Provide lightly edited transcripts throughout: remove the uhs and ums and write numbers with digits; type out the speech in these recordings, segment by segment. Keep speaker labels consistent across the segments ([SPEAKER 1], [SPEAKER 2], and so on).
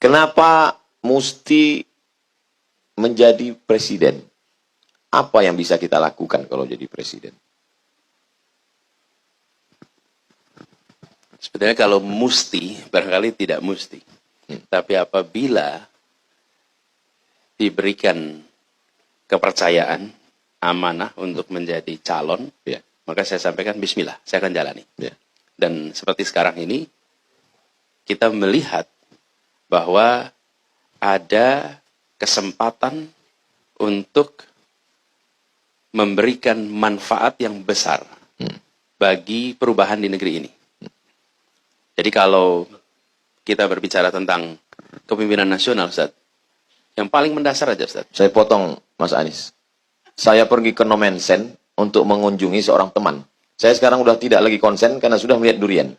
[SPEAKER 1] Kenapa mesti menjadi presiden? Apa yang bisa kita lakukan kalau jadi presiden?
[SPEAKER 2] Sebenarnya kalau mesti, barangkali tidak mesti. Tapi apabila diberikan kepercayaan, amanah untuk menjadi calon,
[SPEAKER 1] Ya.
[SPEAKER 2] maka saya sampaikan bismillah, saya akan jalani.
[SPEAKER 1] Ya.
[SPEAKER 2] Dan seperti sekarang ini, kita melihat bahwa ada kesempatan untuk memberikan manfaat yang besar bagi perubahan di negeri ini. Jadi kalau kita berbicara tentang kepemimpinan nasional, Ustaz, yang paling mendasar aja, Ustaz.
[SPEAKER 1] Saya potong, Mas Anies. Saya pergi ke Nomensen untuk mengunjungi seorang teman. Saya sekarang udah tidak lagi konsen karena sudah melihat durian.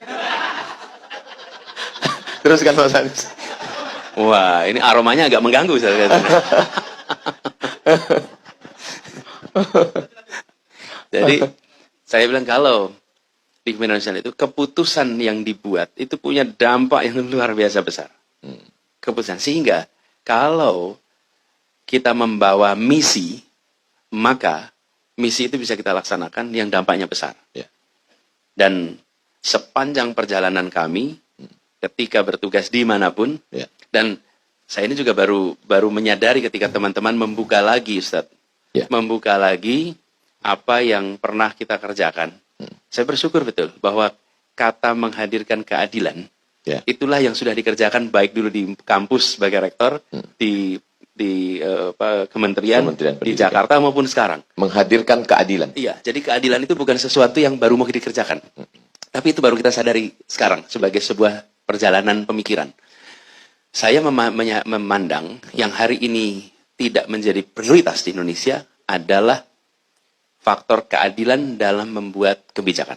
[SPEAKER 1] Teruskan, Mas Anies.
[SPEAKER 2] Wah, ini aromanya agak mengganggu, Ustaz. Jadi, saya bilang kalau di kepemimpinan nasional itu keputusan yang dibuat itu punya dampak yang luar biasa besar. Keputusan. Sehingga kalau kita membawa misi, maka misi itu bisa kita laksanakan yang dampaknya besar.
[SPEAKER 1] Ya.
[SPEAKER 2] Dan sepanjang perjalanan kami, ketika bertugas dimanapun,
[SPEAKER 1] Ya.
[SPEAKER 2] dan saya ini juga baru menyadari ketika teman-teman membuka lagi, Ustadz.
[SPEAKER 1] Ya.
[SPEAKER 2] Membuka lagi apa yang pernah kita kerjakan. Saya bersyukur betul bahwa kata menghadirkan keadilan,
[SPEAKER 1] Ya.
[SPEAKER 2] itulah yang sudah dikerjakan baik dulu di kampus sebagai rektor, di kementerian,
[SPEAKER 1] Kementerian
[SPEAKER 2] di
[SPEAKER 1] Pendidikan.
[SPEAKER 2] Jakarta maupun sekarang.
[SPEAKER 1] Menghadirkan keadilan.
[SPEAKER 2] Iya, jadi keadilan itu bukan sesuatu yang baru mau dikerjakan. Tapi itu baru kita sadari sekarang sebagai sebuah perjalanan pemikiran. Saya memandang yang hari ini tidak menjadi prioritas di Indonesia adalah faktor keadilan dalam membuat kebijakan.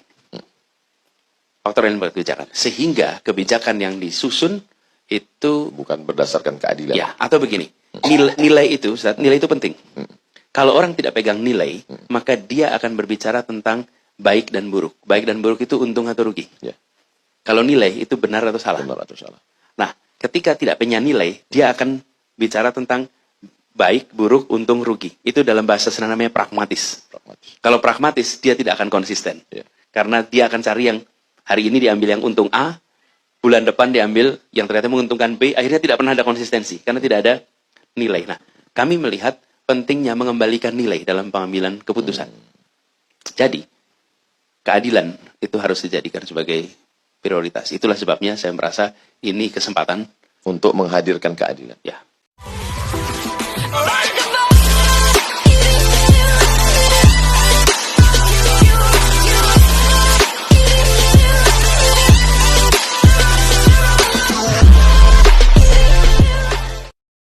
[SPEAKER 2] Faktor yang membuat kebijakan. Sehingga kebijakan yang disusun itu
[SPEAKER 1] Bukan berdasarkan keadilan.
[SPEAKER 2] ya, atau begini. Nilai itu, Ustaz, nilai itu penting. Kalau orang tidak pegang nilai, maka dia akan berbicara tentang baik dan buruk. Baik dan buruk itu untung atau rugi.
[SPEAKER 1] Ya.
[SPEAKER 2] Kalau nilai itu benar atau salah.
[SPEAKER 1] Benar atau salah.
[SPEAKER 2] Nah, ketika tidak punya nilai, dia akan bicara tentang baik, buruk, untung, rugi. Itu dalam bahasa sederhana namanya pragmatis.
[SPEAKER 1] Pragmatis.
[SPEAKER 2] Kalau pragmatis, dia tidak akan konsisten.
[SPEAKER 1] Ya.
[SPEAKER 2] Karena dia akan cari yang hari ini diambil yang untung A, bulan depan diambil yang ternyata menguntungkan B, akhirnya tidak pernah ada konsistensi. Karena tidak ada nilai. Nah, kami melihat pentingnya mengembalikan nilai dalam pengambilan keputusan. Jadi, keadilan itu harus dijadikan sebagai prioritas. Itulah sebabnya saya merasa ini kesempatan
[SPEAKER 1] Untuk menghadirkan keadilan.
[SPEAKER 2] ya